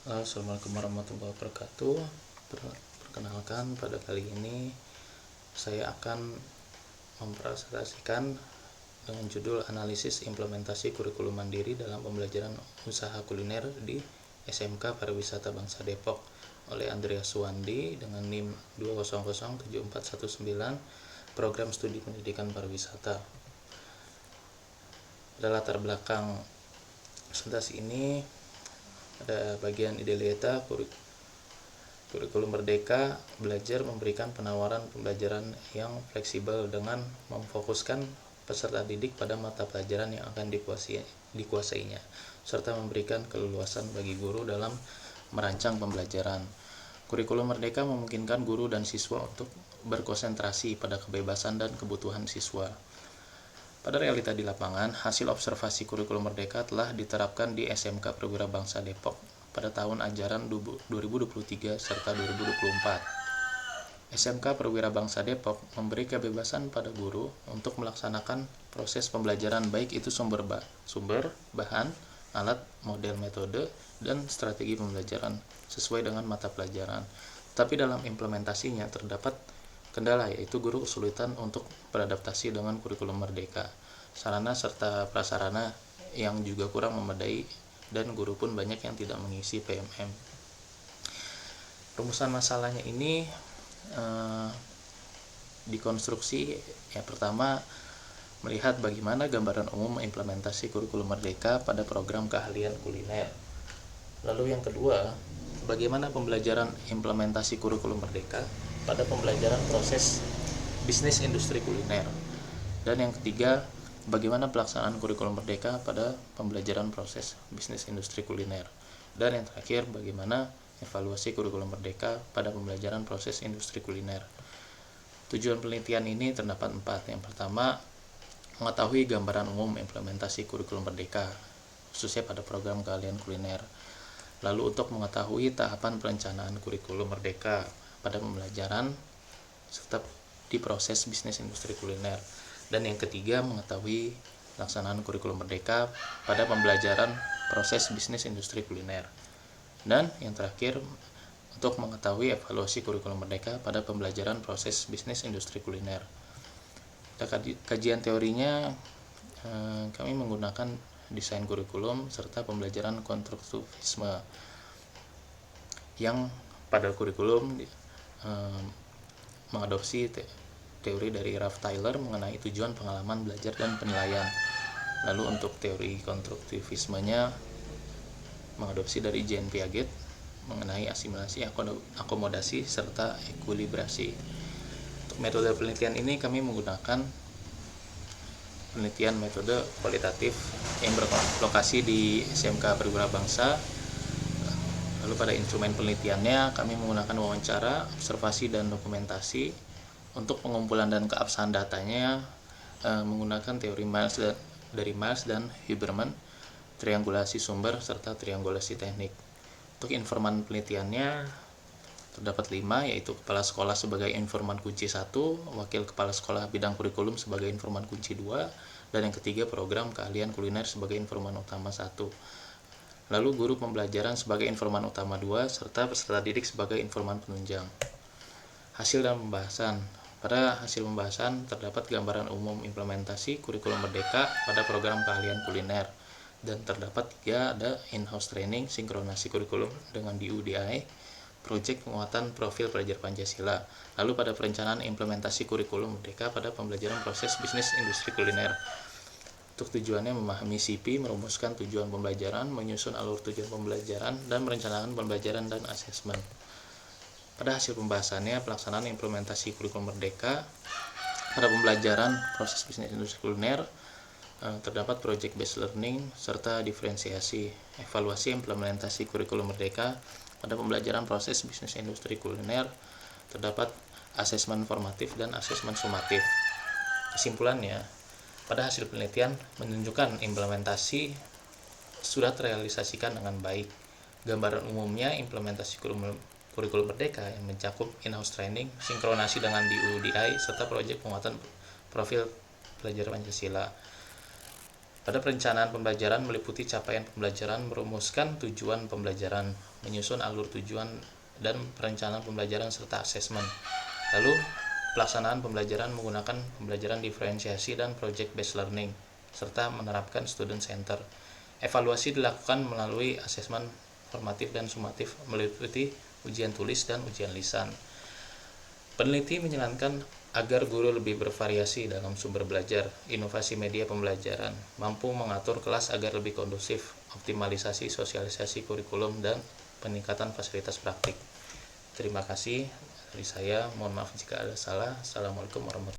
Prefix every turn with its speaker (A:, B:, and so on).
A: Halo, Assalamualaikum warahmatullahi wabarakatuh. Perkenalkan, pada kali ini saya akan mempresentasikan dengan judul analisis implementasi kurikulum mandiri dalam pembelajaran usaha kuliner di SMK Pariwisata Bangsa Depok oleh Andreas Suwandi dengan NIM 2007419 Program Studi Pendidikan Pariwisata. Pada latar belakang presentasi ini ada bagian idealita kurikulum merdeka belajar memberikan penawaran pembelajaran yang fleksibel dengan memfokuskan peserta didik pada mata pelajaran yang akan dikuasainya serta memberikan keleluasan bagi guru dalam merancang pembelajaran. Kurikulum merdeka memungkinkan guru dan siswa untuk berkonsentrasi pada kebebasan dan kebutuhan siswa. Pada realita di lapangan, hasil observasi kurikulum merdeka telah diterapkan di SMK Perwira Bangsa Depok pada tahun ajaran 2023 serta 2024. SMK Perwira Bangsa Depok memberi kebebasan pada guru untuk melaksanakan proses pembelajaran baik itu sumber bahan, alat, model metode, dan strategi pembelajaran sesuai dengan mata pelajaran. Tapi dalam implementasinya terdapat kendala, yaitu guru kesulitan untuk beradaptasi dengan kurikulum merdeka, sarana serta prasarana yang juga kurang memadai, dan guru pun banyak yang tidak mengisi PMM. Rumusan masalahnya ini dikonstruksi pertama melihat bagaimana gambaran umum implementasi kurikulum merdeka pada program keahlian kuliner. Lalu yang kedua, bagaimana pembelajaran implementasi kurikulum merdeka pada pembelajaran proses bisnis industri kuliner. Dan yang ketiga, bagaimana pelaksanaan kurikulum merdeka pada pembelajaran proses bisnis industri kuliner. Dan yang terakhir, bagaimana evaluasi kurikulum merdeka pada pembelajaran proses industri kuliner. Tujuan penelitian ini terdapat 4. Yang pertama, mengetahui gambaran umum implementasi kurikulum merdeka, khususnya pada program keahlian kuliner. Lalu untuk mengetahui tahapan perencanaan kurikulum merdeka pada pembelajaran serta di proses bisnis industri kuliner. Dan yang ketiga, mengetahui pelaksanaan kurikulum merdeka pada pembelajaran proses bisnis industri kuliner. Dan yang terakhir, untuk mengetahui evaluasi kurikulum merdeka pada pembelajaran proses bisnis industri kuliner. Kajian teorinya, kami menggunakan desain kurikulum serta pembelajaran konstruktivisme yang pada kurikulum mengadopsi teori dari Ralph Tyler mengenai tujuan pengalaman belajar dan penilaian. Lalu untuk teori konstruktivismenya mengadopsi dari Jean Piaget mengenai asimilasi, akomodasi, serta ekuilibrasi. Untuk metode penelitian ini kami menggunakan penelitian metode kualitatif yang berlokasi di SMK Perwira Bangsa. Lalu pada instrumen penelitiannya kami menggunakan wawancara, observasi, dan dokumentasi. Untuk pengumpulan dan keabsahan datanya menggunakan teori Miles dan Huberman, triangulasi sumber, serta triangulasi teknik. Untuk informan penelitiannya terdapat 5, yaitu kepala sekolah sebagai informan kunci 1, wakil kepala sekolah bidang kurikulum sebagai informan kunci 2, dan yang ketiga program keahlian kuliner sebagai informan utama 1. Lalu guru pembelajaran sebagai informan utama 2, serta peserta didik sebagai informan penunjang. Hasil dan pembahasan. Pada hasil pembahasan terdapat gambaran umum implementasi kurikulum merdeka pada program keahlian kuliner. Dan terdapat 3, ada in-house training, sinkronasi kurikulum dengan DUDI, proyek penguatan profil pelajar Pancasila. Lalu pada perencanaan implementasi kurikulum merdeka pada pembelajaran proses bisnis industri kuliner. Untuk tujuannya memahami CP, merumuskan tujuan pembelajaran, menyusun alur tujuan pembelajaran, dan merencanakan pembelajaran dan asesmen. Pada hasil pembahasannya, pelaksanaan implementasi kurikulum merdeka pada pembelajaran proses bisnis industri kuliner terdapat project based learning serta diferensiasi. Evaluasi implementasi kurikulum merdeka pada pembelajaran proses bisnis industri kuliner terdapat asesmen formatif dan asesmen sumatif. Kesimpulannya, pada hasil penelitian menunjukkan implementasi sudah terrealisasikan dengan baik. Gambaran umumnya implementasi kurikulum merdeka yang mencakup in-house training, sinkronasi dengan DUDI, serta proyek penguatan profil pelajar Pancasila. Pada perencanaan pembelajaran meliputi capaian pembelajaran, merumuskan tujuan pembelajaran, menyusun alur tujuan dan perencanaan pembelajaran serta asesmen. Lalu pelaksanaan pembelajaran menggunakan pembelajaran diferensiasi dan project based learning serta menerapkan student center. Evaluasi dilakukan melalui asesmen formatif dan sumatif meliputi ujian tulis dan ujian lisan. Peneliti menyarankan agar guru lebih bervariasi dalam sumber belajar, inovasi media pembelajaran, mampu mengatur kelas agar lebih kondusif, optimalisasi sosialisasi kurikulum, dan peningkatan fasilitas praktik. Terima kasih dari saya, mohon maaf jika ada salah. Assalamualaikum warahmatullahi wabarakatuh.